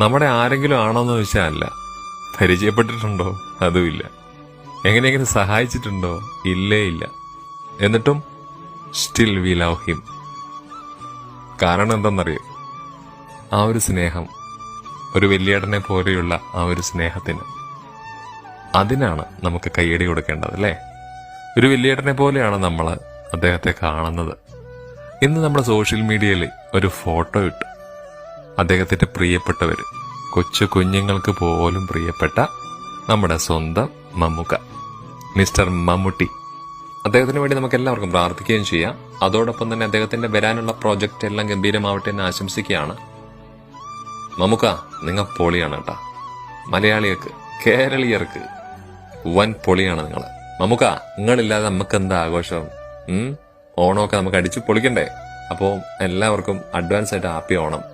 നമ്മുടെ ആരെങ്കിലും ആണോന്ന് ചോദിച്ചാൽ അല്ല. പരിചയപ്പെട്ടിട്ടുണ്ടോ? അതുമില്ല. എങ്ങനെയെങ്കിലും സഹായിച്ചിട്ടുണ്ടോ? ഇല്ലേ ഇല്ല. എന്നിട്ടും സ്റ്റിൽ വി ലവ് ഹിം. കാരണം എന്തെന്നറിയോ? ആ ഒരു സ്നേഹം, ഒരു വലിയേട്ടനെ പോലെയുള്ള ആ ഒരു സ്നേഹത്തിന്, അതിനാണ് നമുക്ക് കയ്യടി കൊടുക്കേണ്ടത് അല്ലേ? ഒരു വലിയേട്ടനെ പോലെയാണ് നമ്മൾ അദ്ദേഹത്തെ കാണുന്നത്. ഇന്ന് നമ്മുടെ സോഷ്യൽ മീഡിയയിൽ ഒരു ഫോട്ടോ ഇട്ടു. അദ്ദേഹത്തിന്റെ പ്രിയപ്പെട്ടവര്, കൊച്ചു കുഞ്ഞുങ്ങൾക്ക് പോലും പ്രിയപ്പെട്ട നമ്മുടെ സ്വന്തം മമ്മൂക്ക, മിസ്റ്റർ മമ്മൂട്ടി. അദ്ദേഹത്തിന് വേണ്ടി നമുക്ക് എല്ലാവർക്കും പ്രാർത്ഥിക്കുകയും ചെയ്യാം. അതോടൊപ്പം തന്നെ അദ്ദേഹത്തിന്റെ വരാനുള്ള പ്രോജക്റ്റ് എല്ലാം ഗംഭീരമാവട്ടെ എന്ന് ആശംസിക്കുകയാണ്. മമ്മൂക്ക, നിങ്ങൾ പൊളിയാണ് കേട്ടാ. മലയാളികൾക്ക്, കേരളീയർക്ക് വൻ പൊളിയാണ് നിങ്ങൾ. മമ്മൂക്ക, നിങ്ങളില്ലാതെ നമുക്ക് എന്താ ആഘോഷം? ഓണമൊക്കെ നമുക്ക് അടിച്ചു പൊളിക്കണ്ടേ? അപ്പോൾ എല്ലാവർക്കും അഡ്വാൻസ് ആയിട്ട് ഹാപ്പി ഓണം.